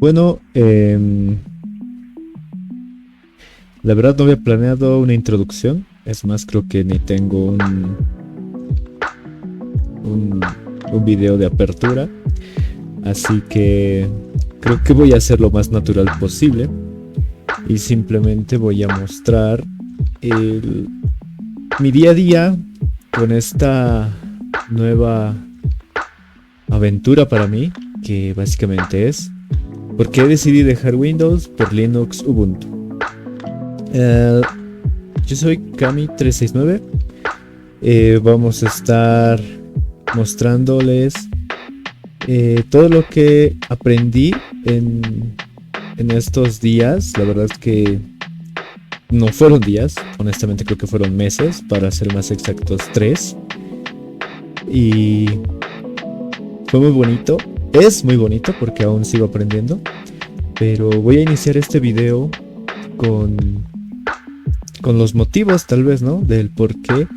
Bueno, la verdad no había planeado una introducción. Es más, creo que ni tengo un, un video de apertura. Así que creo que voy a hacer lo más natural posible. Y simplemente voy a mostrar mi día a día con esta nueva aventura para mí, que básicamente es ¿por qué decidí dejar Windows por Linux Ubuntu? Yo soy Kami369. Vamos a estar mostrándoles todo lo que aprendí en estos días. La verdad es que no fueron días, honestamente creo que fueron meses, para ser más exactos 3. Y fue muy bonito, es muy bonito porque aún sigo aprendiendo. Pero voy a iniciar este video con los motivos, tal vez, ¿no? Del por qué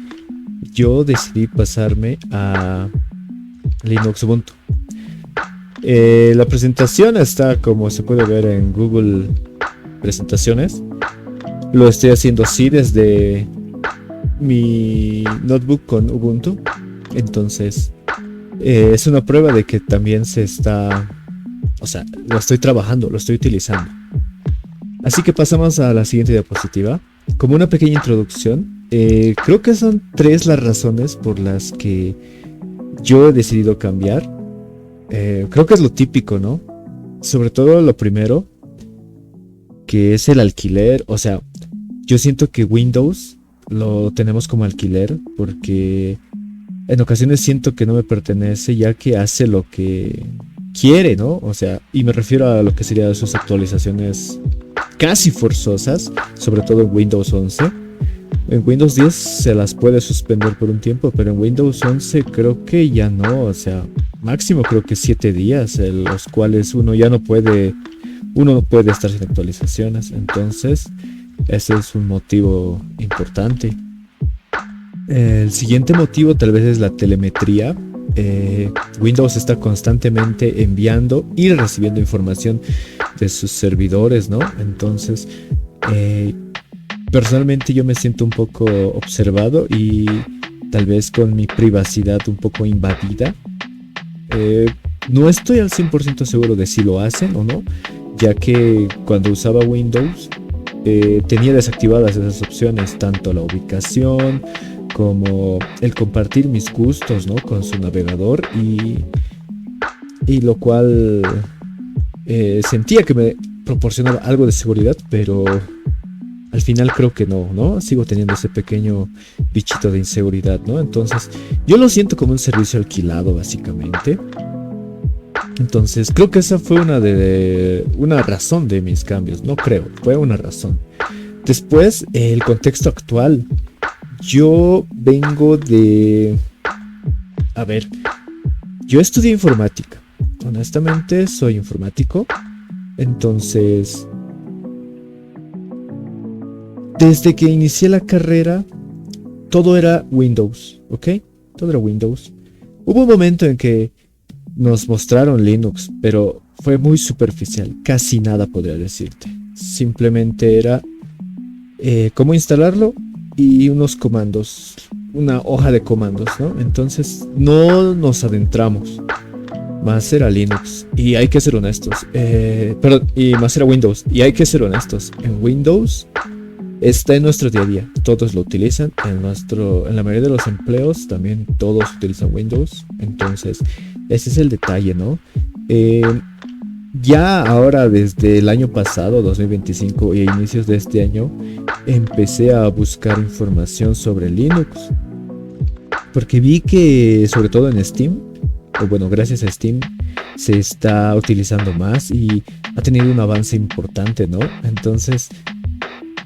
yo decidí pasarme a Linux Ubuntu. La presentación está, como se puede ver, en Google Presentaciones. Lo estoy haciendo así desde mi notebook con Ubuntu. Entonces, es una prueba de que también se está... O sea, lo estoy trabajando, lo estoy utilizando. Así que pasamos a la siguiente diapositiva. Como una pequeña introducción, creo que son 3 las razones por las que yo he decidido cambiar. Creo que es lo típico, ¿no? Sobre todo lo primero, que es el alquiler. O sea, yo siento que Windows lo tenemos como alquiler porque en ocasiones siento que no me pertenece, ya que hace lo que quiere, ¿no? O sea, y me refiero a lo que serían sus actualizaciones casi forzosas, sobre todo en Windows 11. En Windows 10 se las puede suspender por un tiempo, pero en Windows 11 creo que ya no. O sea, máximo creo que 7 días, en los cuales uno no puede estar sin actualizaciones. Entonces, ese es un motivo importante. El siguiente motivo tal vez es la telemetría. Windows está constantemente enviando y recibiendo información de sus servidores, ¿no? Entonces, personalmente yo me siento un poco observado y tal vez con mi privacidad un poco invadida. No estoy al 100% seguro de si lo hacen o no, ya que cuando usaba Windows tenía desactivadas esas opciones, tanto la ubicación como el compartir mis gustos, ¿no? Con su navegador, y lo cual sentía que me proporcionaba algo de seguridad, pero al final creo que no, sigo teniendo ese pequeño bichito de inseguridad, ¿no? Entonces yo lo siento como un servicio alquilado, básicamente. Entonces creo que esa fue una razón de mis cambios. No creo, fue una razón. Después, el contexto actual. Yo vengo de... A ver, yo estudié informática. Honestamente, soy informático. Entonces, desde que inicié la carrera, todo era Windows, ¿ok? Todo era Windows. Hubo un momento en que nos mostraron Linux, pero fue muy superficial. Casi nada podría decirte. Simplemente era cómo instalarlo y unos comandos, una hoja de comandos, ¿no? Entonces no nos adentramos. Más era Linux, y hay que ser honestos. Y más era Windows, y hay que ser honestos. En Windows está en nuestro día a día. Todos lo utilizan. En la mayoría de los empleos también todos utilizan Windows. Entonces, ese es el detalle, ¿no? Ya ahora, desde el año pasado, 2025, y a inicios de este año, empecé a buscar información sobre Linux, porque vi que, sobre todo en Steam, o bueno, gracias a Steam, se está utilizando más y ha tenido un avance importante, ¿no? Entonces,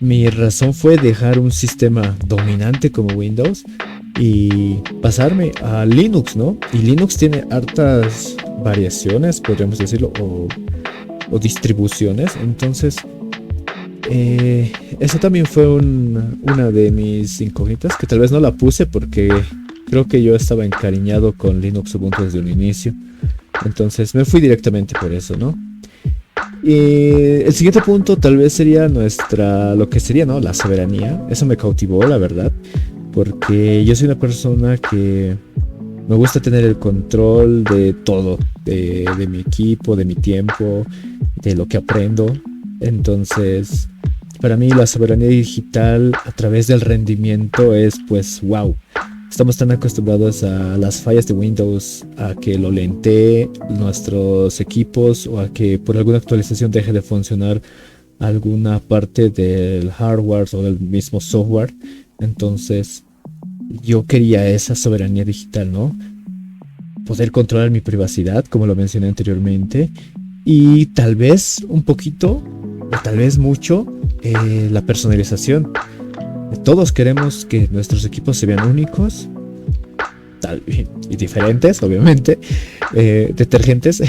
mi razón fue dejar un sistema dominante como Windows y pasarme a Linux, ¿no? Y Linux tiene hartas variaciones, podríamos decirlo, o distribuciones. Entonces, eso también fue una de mis incógnitas, que tal vez no la puse porque creo que yo estaba encariñado con Linux Ubuntu desde un inicio. Entonces me fui directamente por eso, ¿no? Y el siguiente punto tal vez sería lo que sería, ¿no? La soberanía. Eso me cautivó, la verdad, porque yo soy una persona que me gusta tener el control de todo, de mi equipo, de mi tiempo, de lo que aprendo. Entonces, para mí la soberanía digital a través del rendimiento es pues wow. Estamos tan acostumbrados a las fallas de Windows, a que lo lentee nuestros equipos o a que por alguna actualización deje de funcionar alguna parte del hardware o del mismo software. Entonces yo quería esa soberanía digital, ¿no? Poder controlar mi privacidad, como lo mencioné anteriormente, y tal vez un poquito, o tal vez mucho, la personalización. Todos queremos que nuestros equipos se vean únicos y diferentes, obviamente, detergentes,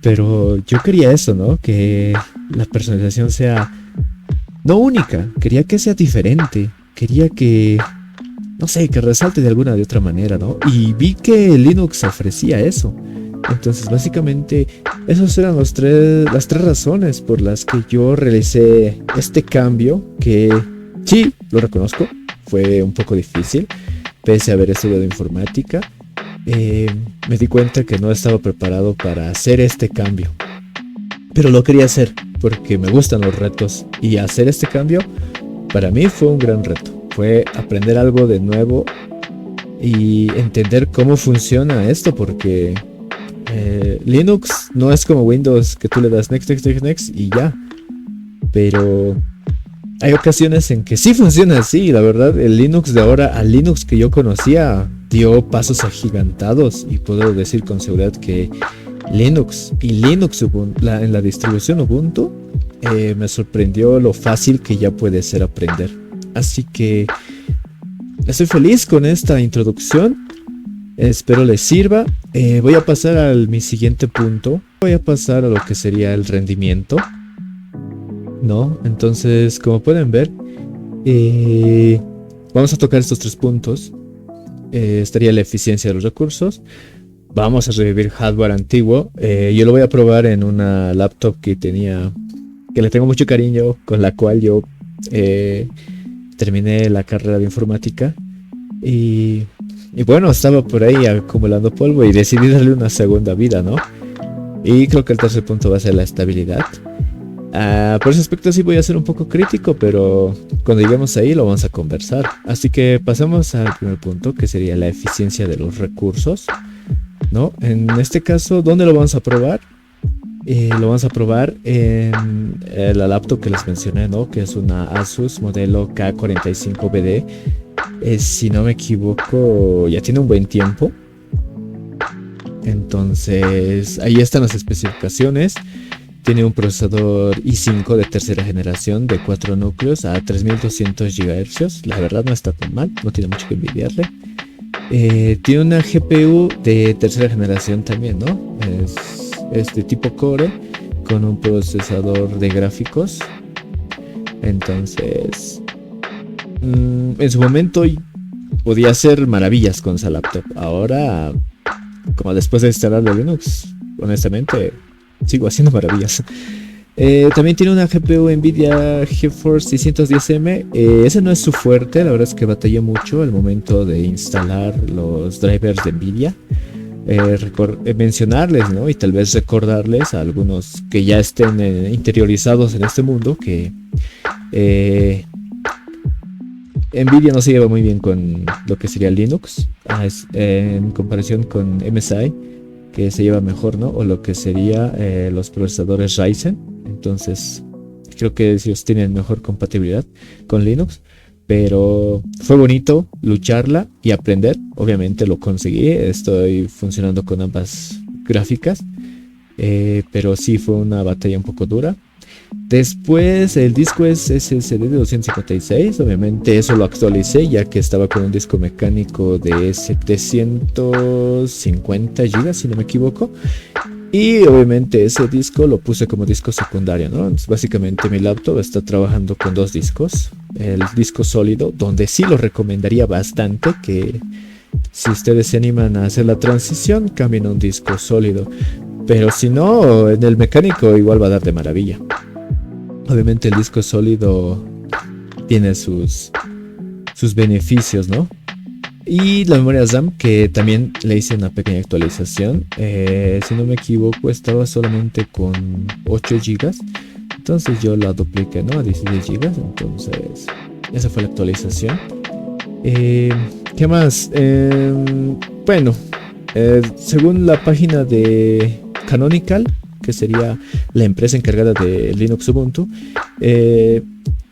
pero yo quería eso, ¿no? Que la personalización sea no única, quería que sea diferente, quería que, no sé, que resalte de alguna de otra manera, ¿no? Y vi que Linux ofrecía eso. Entonces, básicamente, esas eran las tres razones por las que yo realicé este cambio que, sí, lo reconozco, fue un poco difícil, pese a haber estudiado informática. Me di cuenta que no estaba preparado para hacer este cambio, pero lo quería hacer porque me gustan los retos, y hacer este cambio para mí fue un gran reto. Fue aprender algo de nuevo y entender cómo funciona esto, porque Linux no es como Windows, que tú le das next, next, next, next y ya. Pero hay ocasiones en que sí funciona así. La verdad, el Linux de ahora al Linux que yo conocía dio pasos agigantados, y puedo decir con seguridad que Linux y Linux en la distribución Ubuntu me sorprendió lo fácil que ya puede ser aprender. Así que estoy feliz con esta introducción. Espero les sirva. Voy a pasar a mi siguiente punto. Voy a pasar a lo que sería el rendimiento, ¿no? Entonces, como pueden ver, vamos a tocar estos tres puntos. Estaría la eficiencia de los recursos. Vamos a revivir hardware antiguo. Yo lo voy a probar en una laptop que le tengo mucho cariño, con la cual yo terminé la carrera de informática. Y bueno, estaba por ahí acumulando polvo y decidí darle una segunda vida, ¿no? Y creo que el tercer punto va a ser la estabilidad. Por ese aspecto sí voy a ser un poco crítico, pero cuando lleguemos ahí lo vamos a conversar. Así que pasamos al primer punto, que sería la eficiencia de los recursos, ¿no? En este caso, ¿dónde lo vamos a probar? Lo vamos a probar en la laptop que les mencioné, ¿no? Que es una Asus modelo K45BD. Si no me equivoco, ya tiene un buen tiempo. Entonces, ahí están las especificaciones. Tiene un procesador i5 de tercera generación de 4 núcleos a 3200 GHz. La verdad no está tan mal, no tiene mucho que envidiarle. Tiene una GPU de tercera generación también, ¿no? Es de tipo Core, con un procesador de gráficos. Entonces, en su momento podía hacer maravillas con esa laptop. Ahora, como después de instalarle Linux, honestamente sigo haciendo maravillas. También tiene una GPU Nvidia GeForce 610M. Ese no es su fuerte, la verdad es que batalló mucho al momento de instalar los drivers de Nvidia. Mencionarles, ¿no? Y tal vez recordarles a algunos que ya estén interiorizados en este mundo que Nvidia no se lleva muy bien con lo que sería Linux, en comparación con MSI, que se lleva mejor, ¿no? O lo que sería los procesadores Ryzen. Entonces creo que ellos tienen mejor compatibilidad con Linux. Pero fue bonito lucharla y aprender. Obviamente lo conseguí. Estoy funcionando con ambas gráficas. Pero sí fue una batalla un poco dura. Después el disco es SSD de 256. Obviamente eso lo actualicé, ya que estaba con un disco mecánico de 750 GB, si no me equivoco. Y obviamente ese disco lo puse como disco secundario, ¿no? Entonces, básicamente mi laptop está trabajando con dos discos. El disco sólido, donde sí lo recomendaría bastante que si ustedes se animan a hacer la transición, cambien a un disco sólido. Pero si no, en el mecánico igual va a dar de maravilla. Obviamente el disco sólido tiene sus beneficios, ¿no? Y la memoria RAM, que también le hice una pequeña actualización. Si no me equivoco, estaba solamente con 8 GB. Entonces yo la dupliqué, ¿no? A 16 GB. Entonces, esa fue la actualización. ¿Qué más? Bueno, según la página de Canonical, que sería la empresa encargada de Linux Ubuntu,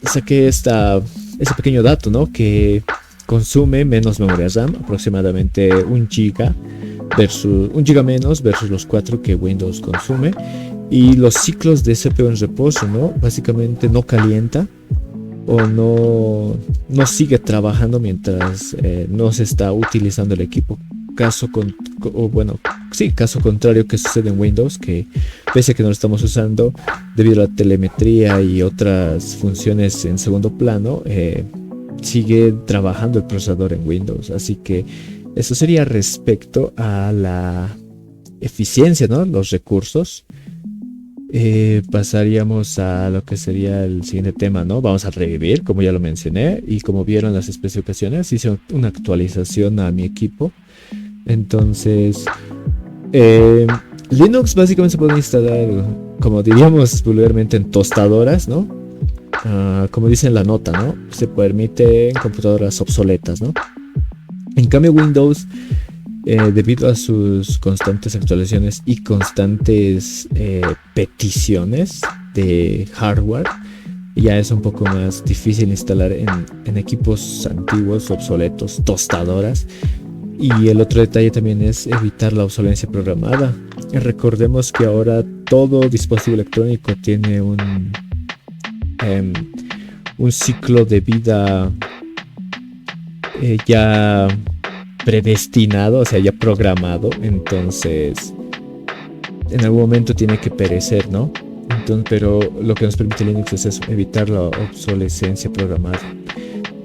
saqué ese pequeño dato, ¿no? Que consume menos memoria RAM, aproximadamente 1 GB versus 1 GB menos versus los 4 que Windows consume. Y los ciclos de CPU en reposo, ¿no? Básicamente no calienta o no sigue trabajando mientras no se está utilizando el equipo. Caso contrario que sucede en Windows, que pese a que no lo estamos usando debido a la telemetría y otras funciones en segundo plano, sigue trabajando el procesador en Windows. Así que eso sería respecto a la eficiencia, ¿no? Los recursos. Pasaríamos a lo que sería el siguiente tema, ¿no? Vamos a revivir, como ya lo mencioné, y como vieron las especificaciones, hice una actualización a mi equipo. Entonces, Linux básicamente se puede instalar, como diríamos vulgarmente, en tostadoras, ¿no? Como dice en la nota, ¿no? Se permite en computadoras obsoletas, ¿no? En cambio Windows, debido a sus constantes actualizaciones y constantes peticiones de hardware, ya es un poco más difícil instalar en equipos antiguos, obsoletos, tostadoras. Y el otro detalle también es evitar la obsolencia programada. Recordemos que ahora todo dispositivo electrónico tiene un ciclo de vida ya predestinado, o sea, ya programado. Entonces, en algún momento tiene que perecer, ¿no? Entonces, pero lo que nos permite Linux es eso, evitar la obsolescencia programada.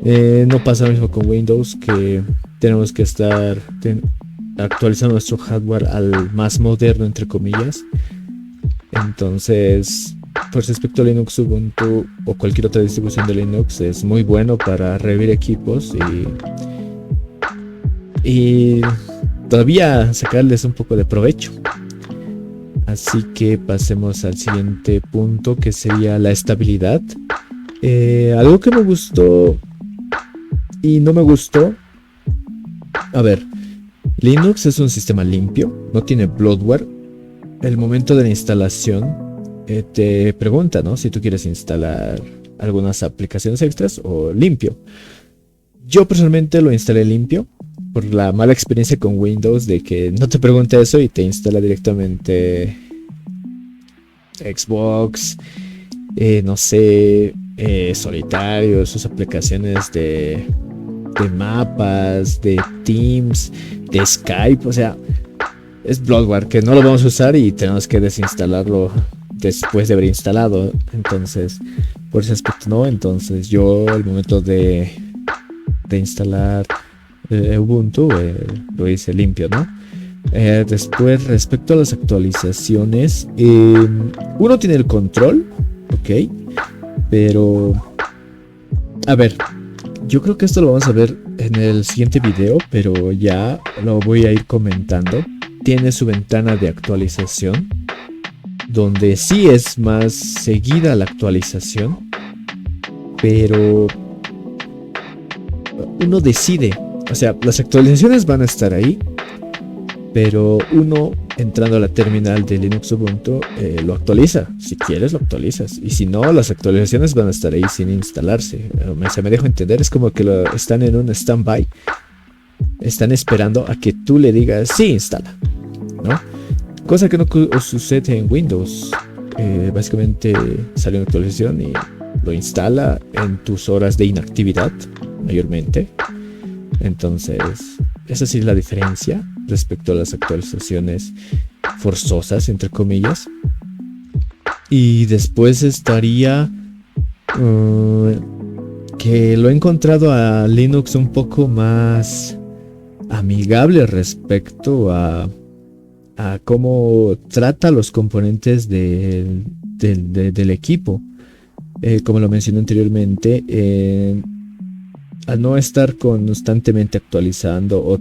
No pasa lo mismo con Windows, que tenemos que estar actualizando nuestro hardware al más moderno, entre comillas. Entonces, por respecto a Linux, Ubuntu o cualquier otra distribución de Linux es muy bueno para revivir equipos y todavía sacarles un poco de provecho. Así que pasemos al siguiente punto, que sería la estabilidad. Algo que me gustó y no me gustó. A ver, Linux es un sistema limpio, no tiene bloatware. El momento de la instalación te pregunta, ¿no? Si tú quieres instalar algunas aplicaciones extras o limpio. Yo personalmente lo instalé limpio por la mala experiencia con Windows de que no te pregunta eso y te instala directamente Xbox, no sé, Solitario, sus aplicaciones de mapas, de Teams, de Skype. O sea, es bloatware que no lo vamos a usar y tenemos que desinstalarlo después de haber instalado. Entonces, por ese aspecto no. Entonces yo al momento de instalar Ubuntu lo hice limpio, ¿no? Después, respecto a las actualizaciones, uno tiene el control, ok, pero a ver, yo creo que esto lo vamos a ver en el siguiente video, pero ya lo voy a ir comentando. Tiene su ventana de actualización, donde sí es más seguida la actualización, pero uno decide, o sea, las actualizaciones van a estar ahí, pero uno entrando a la terminal de Linux Ubuntu lo actualiza. Si quieres lo actualizas, y si no, las actualizaciones van a estar ahí sin instalarse. Se me dejo entender, es como que están en un standby, están esperando a que tú le digas sí, instala, ¿no? Cosa que no sucede en Windows. Básicamente sale una actualización y lo instala en tus horas de inactividad mayormente. Entonces esa sí es la diferencia respecto a las actualizaciones forzosas, entre comillas. Y después estaría que lo he encontrado a Linux un poco más amigable respecto a a cómo trata a los componentes del equipo. Como lo mencioné anteriormente, al no estar constantemente actualizando o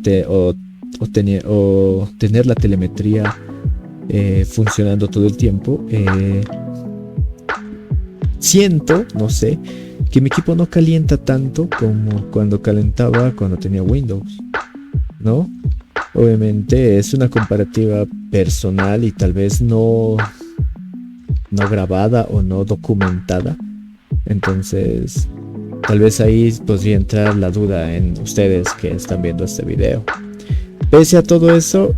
tener la telemetría funcionando todo el tiempo, siento, no sé, que mi equipo no calienta tanto como cuando calentaba cuando tenía Windows, ¿no? Obviamente es una comparativa personal y tal vez no grabada o no documentada. Entonces, tal vez ahí podría entrar la duda en ustedes que están viendo este video. Pese a todo eso,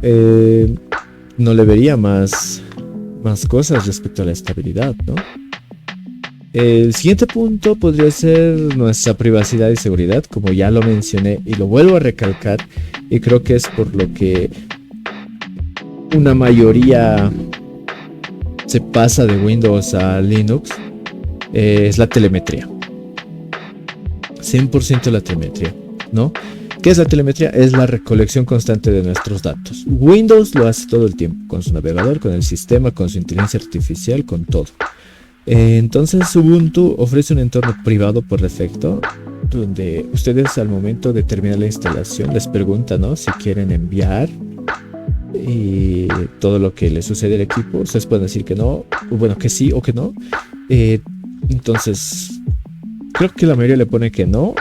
no le vería más cosas respecto a la estabilidad, ¿no? El siguiente punto podría ser nuestra privacidad y seguridad, como ya lo mencioné y lo vuelvo a recalcar, y creo que es por lo que una mayoría se pasa de Windows a Linux, es la telemetría. 100% la telemetría, ¿no? ¿Qué es la telemetría? Es la recolección constante de nuestros datos. Windows lo hace todo el tiempo, con su navegador, con el sistema, con su inteligencia artificial, con todo. Entonces Ubuntu ofrece un entorno privado por defecto, donde ustedes al momento de terminar la instalación les preguntan, ¿no?, si quieren enviar y todo lo que le sucede al equipo. Ustedes pueden decir que no, o bueno, que sí o que no. Entonces creo que la mayoría le pone que no,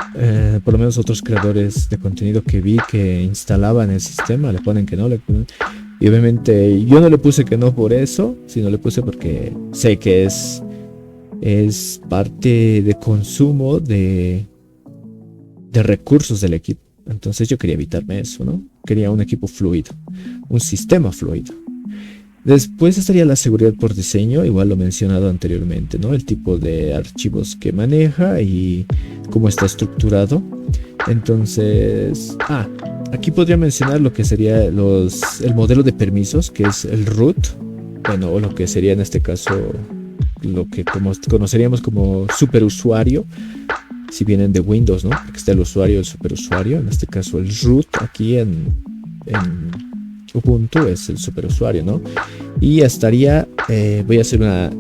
por lo menos otros creadores de contenido que vi que instalaban el sistema le ponen que no, y obviamente yo no le puse que no por eso, sino le puse porque sé que es parte de consumo de recursos del equipo. Entonces yo quería evitarme eso, ¿no? Quería un equipo fluido, un sistema fluido. Después estaría la seguridad por diseño, igual lo he mencionado anteriormente, ¿no? El tipo de archivos que maneja y cómo está estructurado. Entonces, aquí podría mencionar lo que sería el modelo de permisos, que es el root, bueno, o lo que sería en este caso lo que conoceríamos como superusuario, si vienen de Windows, ¿no? Porque está el usuario y el superusuario. En este caso el root aquí en Ubuntu es el superusuario, ¿no? Y estaría, voy a hacer una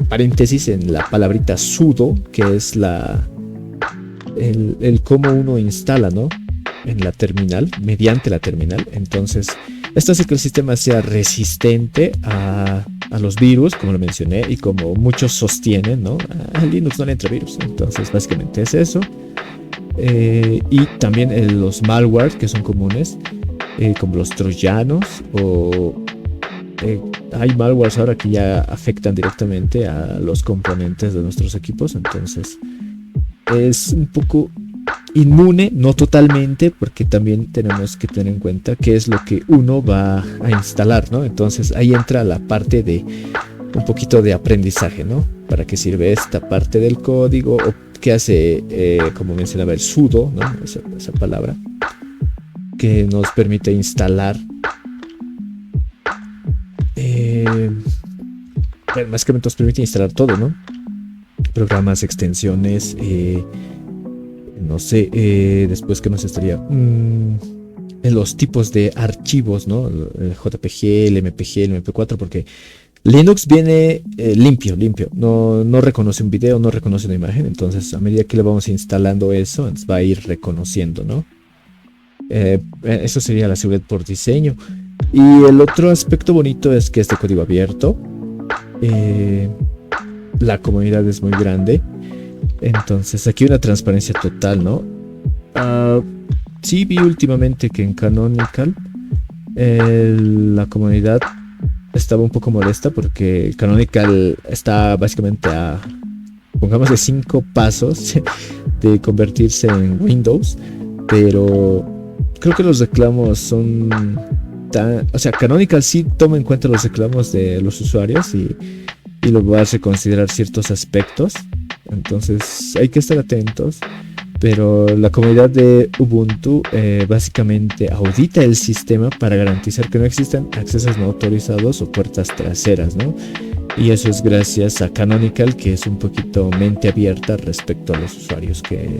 paréntesis en la palabrita sudo, que es el cómo uno instala, ¿no?, en la terminal, mediante la terminal. Entonces, esto hace que el sistema sea resistente a los virus, como lo mencioné, y como muchos sostienen, ¿no? A Linux no le entra virus. Entonces, básicamente es eso. Y también los malware que son comunes, como los troyanos, o hay malwares ahora que ya afectan directamente a los componentes de nuestros equipos. Entonces es un poco inmune, no totalmente, porque también tenemos que tener en cuenta qué es lo que uno va a instalar, ¿no? Entonces ahí entra la parte de un poquito de aprendizaje, ¿no? ¿Para qué sirve esta parte del código? O qué hace, como mencionaba, el sudo, ¿no? Esa palabra que nos permite instalar, básicamente nos permite instalar todo, ¿no? Programas, extensiones, no sé, después que nos estaría en los tipos de archivos, ¿no? El JPG, el MPG, el MP4, porque Linux viene limpio, no reconoce un video, no reconoce una imagen. Entonces a medida que le vamos instalando eso, va a ir reconociendo, ¿no? Eso sería la seguridad por diseño. Y el otro aspecto bonito es que este código abierto, la comunidad es muy grande. Entonces aquí una transparencia total, ¿no? Sí vi últimamente que en Canonical la comunidad estaba un poco molesta porque Canonical está básicamente a, pongamos, de 5 pasos de convertirse en Windows, pero creo que los reclamos son o sea, Canonical sí toma en cuenta los reclamos de los usuarios y lo va a reconsiderar ciertos aspectos. Entonces hay que estar atentos. Pero la comunidad de Ubuntu básicamente audita el sistema para garantizar que no existan accesos no autorizados o puertas traseras, ¿no? Y eso es gracias a Canonical, que es un poquito mente abierta respecto a los usuarios, que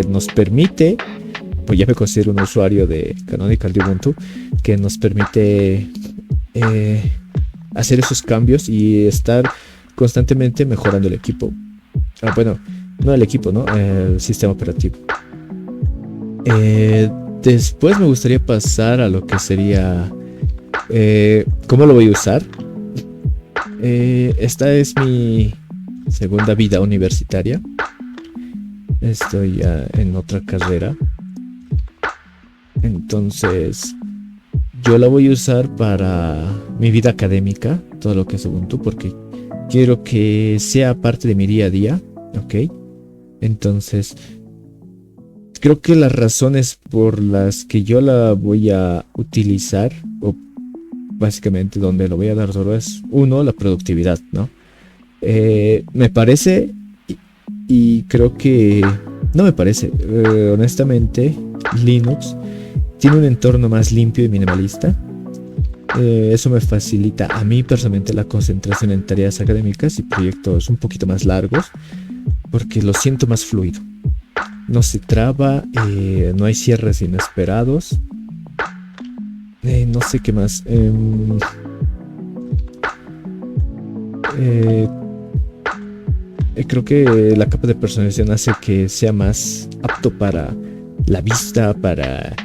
nos permite pues ya me considero un usuario de Canonical de Ubuntu, que nos permite hacer esos cambios y estar constantemente mejorando el equipo. Bueno, no el equipo, ¿no? El sistema operativo. Después me gustaría pasar a lo que sería cómo lo voy a usar. Esta es mi segunda vida universitaria. Estoy ya en otra carrera. Entonces, yo la voy a usar para mi vida académica, todo lo que es Ubuntu, porque quiero que sea parte de mi día a día, ¿ok? Entonces, creo que las razones por las que yo la voy a utilizar, o básicamente donde lo voy a dar solo, es uno, la productividad, ¿no? Me parece, y creo que no me parece, honestamente, Linux tiene un entorno más limpio y minimalista. Eso me facilita a mí personalmente la concentración en tareas académicas y proyectos un poquito más largos, porque lo siento más fluido. No se traba, no hay cierres inesperados. No sé qué más. Creo que la capa de personalización hace que sea más apto para la vista, para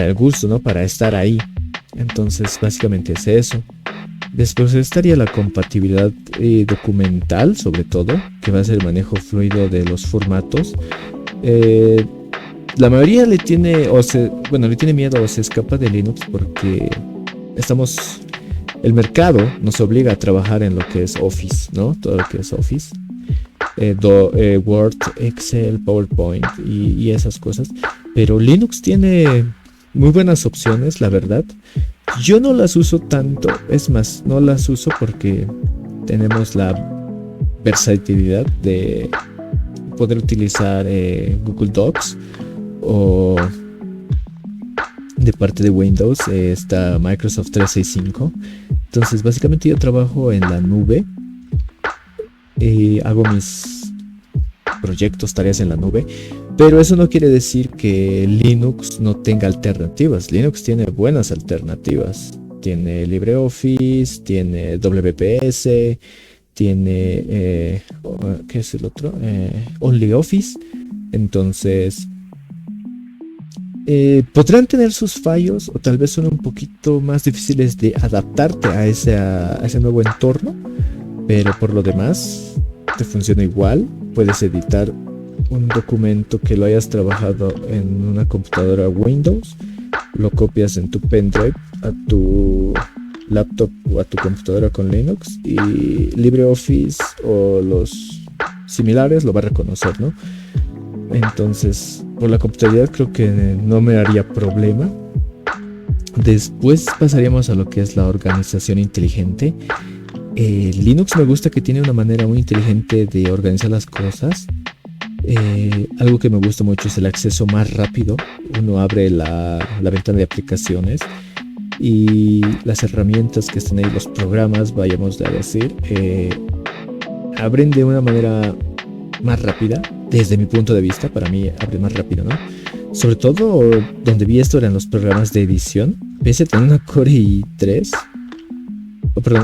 el gusto, ¿no? Para estar ahí. Entonces, básicamente es eso. Después estaría la compatibilidad documental, sobre todo, que va a ser el manejo fluido de los formatos. La mayoría le tiene miedo o se escapa de Linux porque el mercado nos obliga a trabajar en lo que es Office, ¿no? Todo lo que es Office. Word, Excel, PowerPoint y esas cosas. Pero Linux tiene muy buenas opciones, la verdad. Yo no las uso tanto, es más, no las uso porque tenemos la versatilidad de poder utilizar Google Docs, o de parte de Windows está Microsoft 365. Entonces básicamente yo trabajo en la nube, hago mis proyectos, tareas en la nube, pero eso no quiere decir que Linux no tenga alternativas. Linux tiene buenas alternativas. Tiene LibreOffice, tiene WPS, tiene ¿qué es el otro? OnlyOffice. Entonces podrán tener sus fallos, o tal vez son un poquito más difíciles de adaptarte a ese nuevo entorno, pero por lo demás te funciona igual. Puedes editar un documento que lo hayas trabajado en una computadora Windows, lo copias en tu pendrive a tu laptop o a tu computadora con Linux, y LibreOffice o los similares lo va a reconocer, ¿no? Entonces, por la computabilidad creo que no me haría problema. Después pasaríamos a lo que es la organización inteligente. Linux me gusta que tiene una manera muy inteligente de organizar las cosas. Algo que me gusta mucho es el acceso más rápido. Uno abre la ventana de aplicaciones y las herramientas que están ahí, los programas, vayamos a decir, abren de una manera más rápida. Desde mi punto de vista, para mí abre más rápido, ¿no? Sobre todo donde vi esto eran los programas de edición. Pese a tener una Core i3,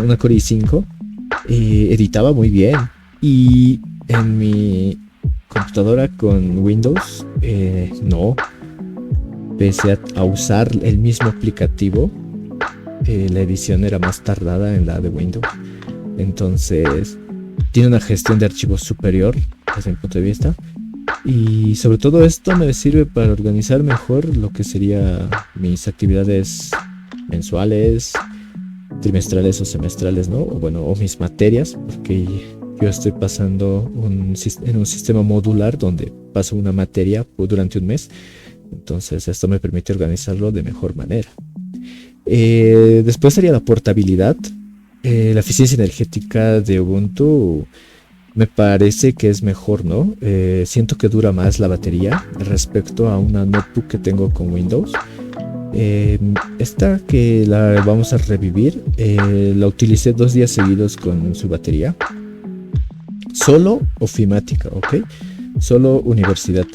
una Core i5, editaba muy bien. Y en mi computadora con Windows, no. Pese a usar el mismo aplicativo, la edición era más tardada en la de Windows. Entonces, tiene una gestión de archivos superior desde mi punto de vista. Y sobre todo esto me sirve para organizar mejor lo que sería mis actividades mensuales, trimestrales o semestrales, ¿no? O mis materias, porque yo estoy pasando en un sistema modular donde paso una materia durante un mes. Entonces esto me permite organizarlo de mejor manera. Después sería la portabilidad. La eficiencia energética de Ubuntu me parece que es mejor, ¿no? Siento que dura más la batería respecto a una notebook que tengo con Windows. Esta que la vamos a revivir, la utilicé 2 días seguidos con su batería. Solo ofimática, ¿ok? Solo universidad.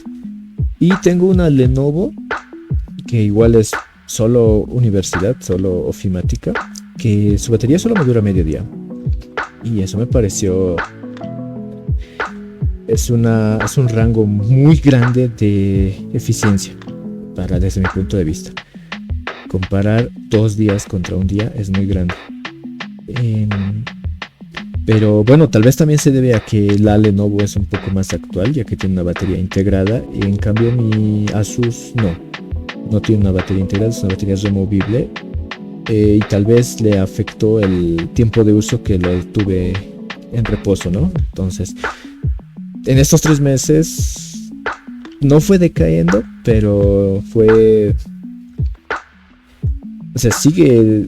Y tengo una Lenovo que igual es solo universidad, solo ofimática, que su batería solo me dura medio día. Y eso me pareció... Es un rango muy grande de eficiencia desde mi punto de vista. Comparar 2 días contra un día es muy grande. Pero bueno, tal vez también se debe a que la Lenovo es un poco más actual, ya que tiene una batería integrada. Y en cambio mi Asus no tiene una batería integrada, es una batería removible. Y tal vez le afectó el tiempo de uso que lo tuve en reposo, ¿no? Entonces, en estos 3 meses no fue decayendo, pero fue... O sea, sigue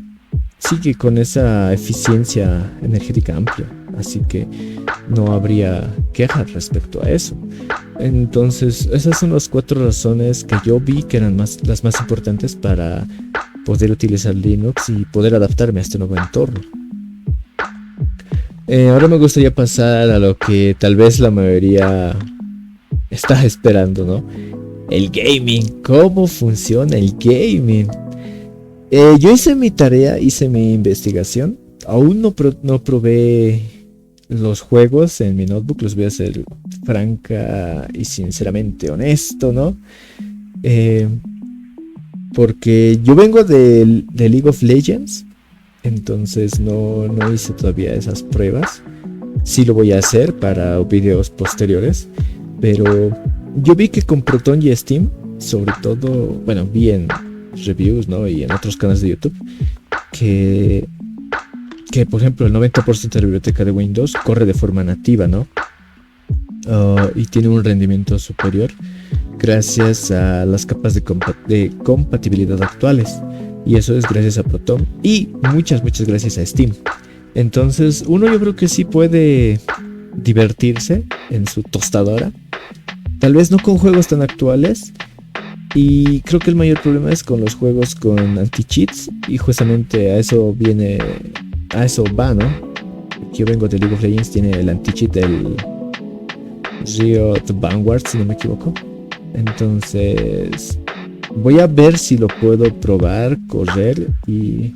con esa eficiencia energética amplia. Así que no habría quejas respecto a eso. Entonces, esas son las 4 razones que yo vi que eran las más importantes para poder utilizar Linux y poder adaptarme a este nuevo entorno. Ahora me gustaría pasar a lo que tal vez la mayoría está esperando, ¿no? El gaming. ¿Cómo funciona el gaming? Yo hice mi tarea, hice mi investigación. Aún no probé los juegos en mi notebook. Los voy a hacer franca y sinceramente honesto, ¿no? Porque yo vengo de League of Legends. Entonces no hice todavía esas pruebas. Sí lo voy a hacer para videos posteriores. Pero yo vi que con Proton y Steam, sobre todo, bueno, vi en reviews, ¿no? Y en otros canales de YouTube, que por ejemplo el 90% de la biblioteca de Windows corre de forma nativa, ¿no? Y tiene un rendimiento superior gracias a las capas de compatibilidad actuales. Y eso es gracias a Proton y muchas gracias a Steam. Entonces uno, yo creo que sí puede divertirse en su tostadora. Tal vez no con juegos tan actuales. Y creo que el mayor problema es con los juegos con anti-cheats. Y justamente a eso va, ¿no? Yo vengo de League of Legends, tiene el anti-cheat del Riot Vanguard, si no me equivoco. Entonces voy a ver si lo puedo probar, correr y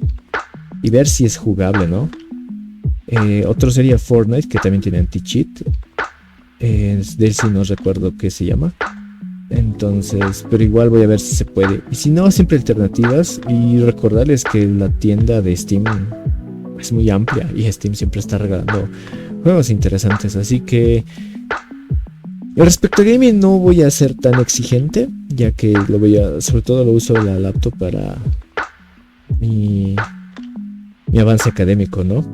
ver si es jugable, ¿no? Otro sería Fortnite, que también tiene anti-cheat. De él sí no recuerdo qué se llama. Entonces, pero igual voy a ver si se puede. Y si no, siempre alternativas. Y recordarles que la tienda de Steam es muy amplia y Steam siempre está regalando juegos interesantes. Así que respecto a gaming no voy a ser tan exigente, ya que sobre todo lo uso la laptop para mi avance académico, ¿no?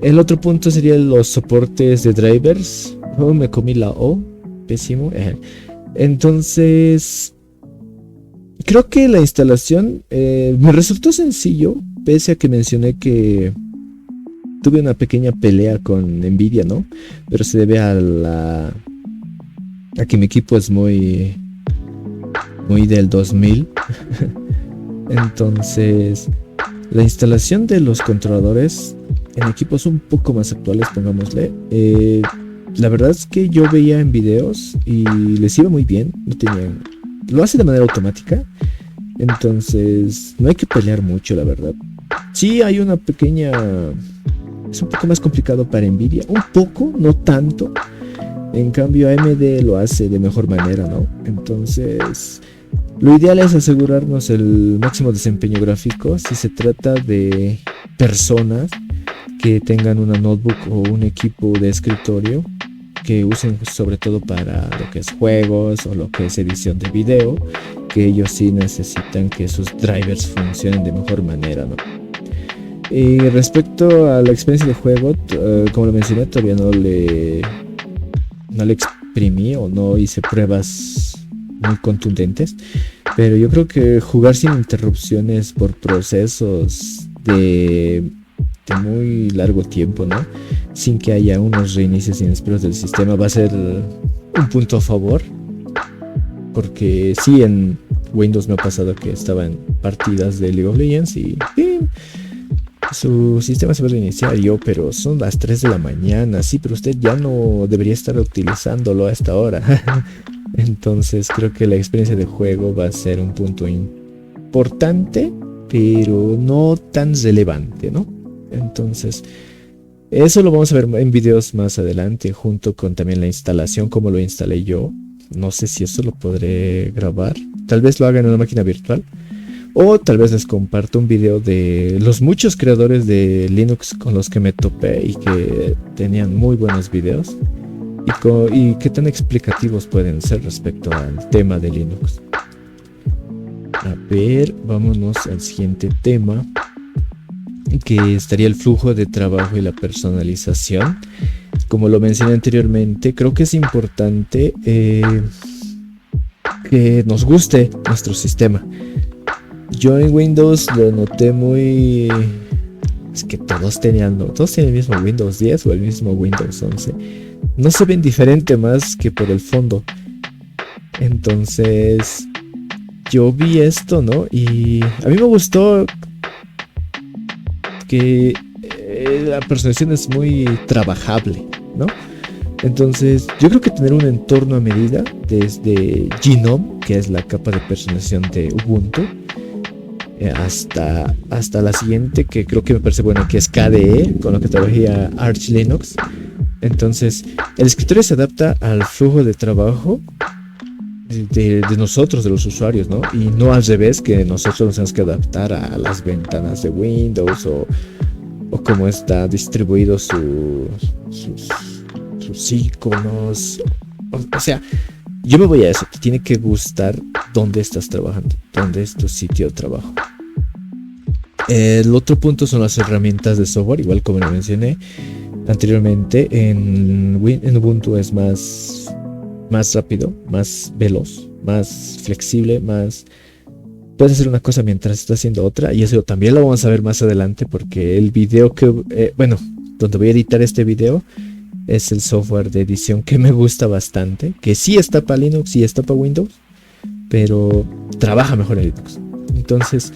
El otro punto sería los soportes de drivers. Me comí la O, pésimo. Entonces, creo que la instalación me resultó sencillo, pese a que mencioné que tuve una pequeña pelea con Nvidia, ¿no? Pero se debe a que mi equipo es muy del 2000. Entonces, la instalación de los controladores en equipos un poco más actuales, pongámosle, la verdad es que yo veía en videos y les iba muy bien. Lo hace de manera automática. Entonces no hay que pelear mucho, la verdad. Sí hay una pequeña... Es un poco más complicado para Nvidia. Un poco, no tanto. En cambio AMD lo hace de mejor manera, ¿no? Entonces lo ideal es asegurarnos el máximo desempeño gráfico si se trata de personas que tengan una notebook o un equipo de escritorio que usen sobre todo para lo que es juegos o lo que es edición de video, que ellos sí necesitan que sus drivers funcionen de mejor manera, ¿no? Y respecto a la experiencia de juego, como lo mencioné, todavía no le exprimí o no hice pruebas muy contundentes, pero yo creo que jugar sin interrupciones por procesos de muy largo tiempo, ¿no? Sin que haya unos reinicios inesperados del sistema va a ser un punto a favor, porque sí, en Windows me ha pasado que estaba en partidas de League of Legends y su sistema se va a reiniciar, pero son las 3 de la mañana, sí, pero usted ya no debería estar utilizándolo a esta hora. Entonces creo que la experiencia de juego va a ser un punto importante, pero no tan relevante, ¿no? Entonces, eso lo vamos a ver en videos más adelante, junto con también la instalación, como lo instalé yo. No sé si eso lo podré grabar. Tal vez lo haga en una máquina virtual. O tal vez les comparto un video de los muchos creadores de Linux con los que me topé y que tenían muy buenos videos. Y qué tan explicativos pueden ser respecto al tema de Linux. A ver, vámonos al siguiente tema, que estaría el flujo de trabajo y la personalización. Como lo mencioné anteriormente, creo que es importante que nos guste nuestro sistema. Yo en Windows lo noté muy... Es que todos tienen el mismo Windows 10 o el mismo Windows 11. No se ven diferente más que por el fondo. Entonces, yo vi esto, ¿no? Y a mí me gustó que la personalización es muy trabajable, ¿no? Entonces, yo creo que tener un entorno a medida, desde Gnome, que es la capa de personalización de Ubuntu, hasta la siguiente, que creo que me parece buena, que es KDE, con lo que trabajé Arch Linux. Entonces, el escritorio se adapta al flujo de trabajo de nosotros, de los usuarios, ¿no? Y no al revés, que nosotros nos tenemos que adaptar a las ventanas de Windows o cómo está distribuido sus iconos. O sea, yo me voy a eso. Te tiene que gustar dónde estás trabajando, dónde es tu sitio de trabajo. El otro punto son las herramientas de software, igual como lo mencioné anteriormente. En Ubuntu es más rápido, más veloz, más flexible, puedes hacer una cosa mientras estás haciendo otra, y eso también lo vamos a ver más adelante, porque el video donde voy a editar este video es el software de edición que me gusta bastante, que sí está para Linux, sí está para Windows, pero trabaja mejor en Linux. Entonces,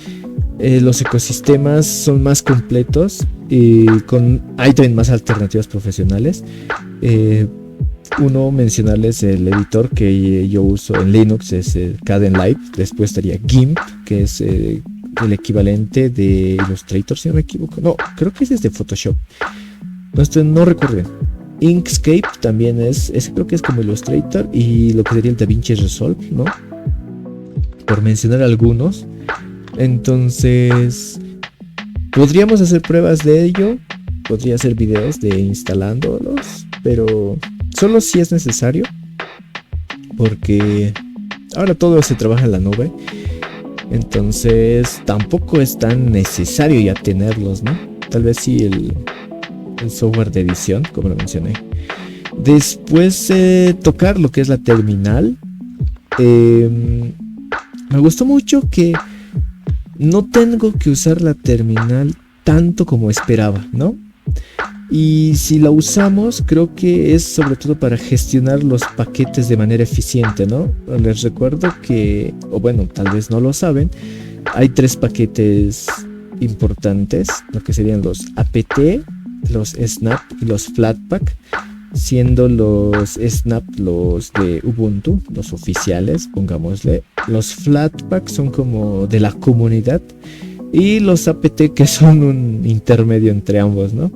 los ecosistemas son más completos y hay también más alternativas profesionales. Uno, mencionarles el editor que yo uso en Linux, es Kdenlive. Después estaría GIMP, que es el equivalente de Illustrator, si no me equivoco. No, creo que es de Photoshop. No recuerdo bien. Inkscape también creo que es como Illustrator, y lo que sería el DaVinci Resolve, ¿no? Por mencionar algunos. Entonces, podríamos hacer pruebas de ello, podría hacer videos de instalándolos, pero solo si es necesario, porque ahora todo se trabaja en la nube. Entonces tampoco es tan necesario ya tenerlos, ¿no? Tal vez sí el software de edición, como lo mencioné. Después tocar lo que es la terminal. Me gustó mucho que no tengo que usar la terminal tanto como esperaba, ¿no? Y si la usamos, creo que es sobre todo para gestionar los paquetes de manera eficiente, ¿no? Les recuerdo que, o bueno, tal vez no lo saben, hay 3 paquetes importantes, lo que serían los apt, los snap y los flatpak, siendo los snap los de Ubuntu, los oficiales, pongámosle. Los flatpak son como de la comunidad, y los apt, que son un intermedio entre ambos, ¿no?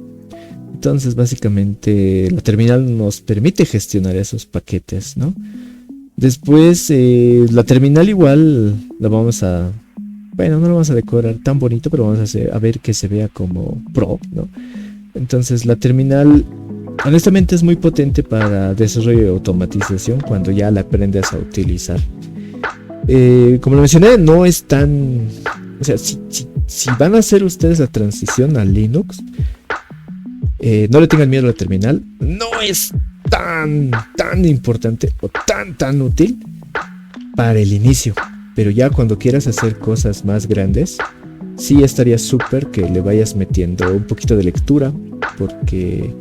Entonces, básicamente, la terminal nos permite gestionar esos paquetes, ¿no? Después, la terminal igual la vamos a... Bueno, no la vamos a decorar tan bonito, pero vamos a ver que se vea como pro, ¿no? Entonces, la terminal, honestamente, es muy potente para desarrollo y automatización cuando ya la aprendes a utilizar. Como lo mencioné, no es tan... O sea, si van a hacer ustedes la transición a Linux, no le tengan miedo a la terminal. No es tan importante o tan útil para el inicio, pero ya cuando quieras hacer cosas más grandes, sí estaría súper que le vayas metiendo un poquito de lectura, porque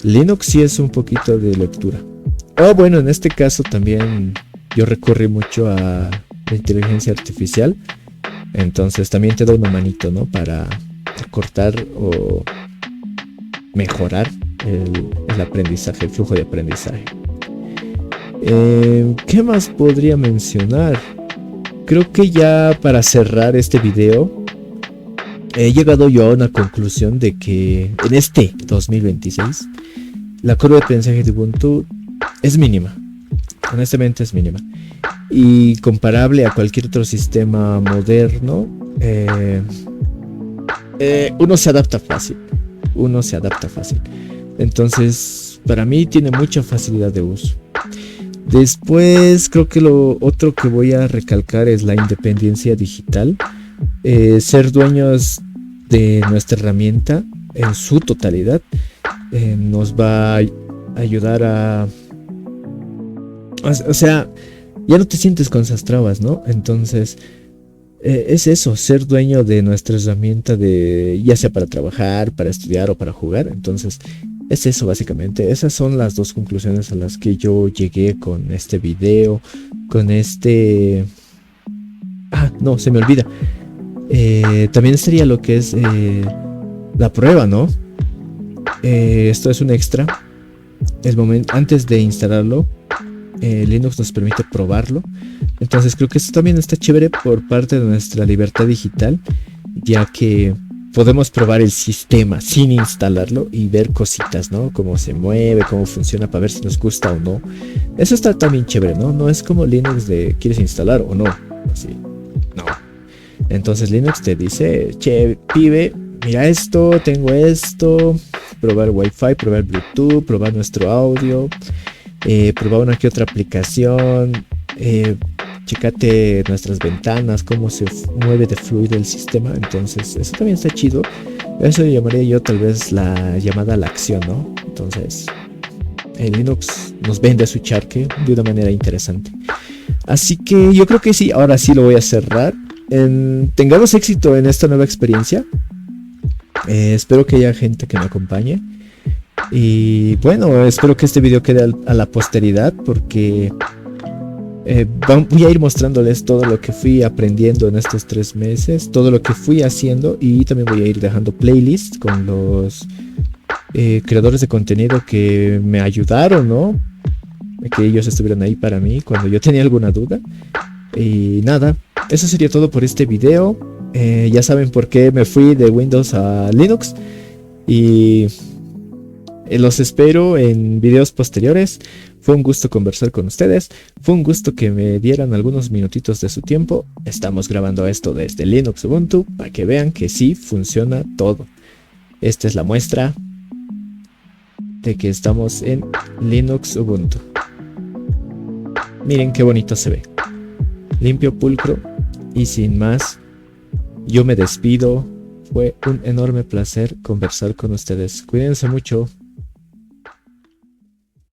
Linux sí es un poquito de lectura. Bueno, en este caso también yo recurrí mucho a la inteligencia artificial, entonces también te da una manito, ¿no? Para cortar o mejorar el aprendizaje, el flujo de aprendizaje. ¿Qué más podría mencionar? creo que ya para cerrar este video, he llegado yo a una conclusión de que en este 2026 la curva de aprendizaje de Ubuntu es mínima. Honestamente es mínima. Y comparable a cualquier otro sistema moderno, uno se adapta fácil. Entonces, para mí tiene mucha facilidad de uso. Después, creo que lo otro que voy a recalcar es la independencia digital. Ser dueños de nuestra herramienta en su totalidad nos va a ayudar a... O sea, ya no te sientes con esas trabas, ¿no? Entonces, es eso, ser dueño de nuestra herramienta, de ya sea para trabajar, para estudiar o para jugar. Entonces, es eso básicamente. Esas son las dos conclusiones a las que yo llegué con este video, con este... Ah, no, se me olvida. También sería lo que es la prueba, ¿no? Esto es un extra. El momento antes de instalarlo, Linux nos permite probarlo. Entonces creo que esto también está chévere por parte de nuestra libertad digital, ya que podemos probar el sistema sin instalarlo y ver cositas, ¿no? Cómo se mueve, cómo funciona, para ver si nos gusta o no. Eso está también chévere, ¿no? No es como Linux de ¿quieres instalar o no? Así, no. Entonces Linux te dice, che, pibe, mira esto, tengo esto, probar Wi-Fi, probar Bluetooth, probar nuestro audio, probar una que otra aplicación, chécate nuestras ventanas, cómo se mueve de fluido el sistema. Entonces eso también está chido. Eso llamaría yo tal vez la llamada a la acción, ¿no? Entonces Linux nos vende su charque de una manera interesante. Así que yo creo que sí, ahora sí lo voy a cerrar. Tengamos éxito en esta nueva experiencia. Espero que haya gente que me acompañe. Y bueno, espero que este video quede a la posteridad, porque voy a ir mostrándoles todo lo que fui aprendiendo en estos 3 meses, todo lo que fui haciendo, y también voy a ir dejando playlists con los creadores de contenido que me ayudaron, ¿no? Que ellos estuvieron ahí para mí cuando yo tenía alguna duda. Y nada, eso sería todo por este video. Ya saben por qué me fui de Windows a Linux. Y los espero en videos posteriores. Fue un gusto conversar con ustedes. Fue un gusto que me dieran algunos minutitos de su tiempo. Estamos grabando esto desde Linux Ubuntu para que vean que sí funciona todo. Esta es la muestra de que estamos en Linux Ubuntu. Miren qué bonito se ve. Limpio, pulcro. Y sin más, yo me despido. Fue un enorme placer conversar con ustedes. Cuídense mucho.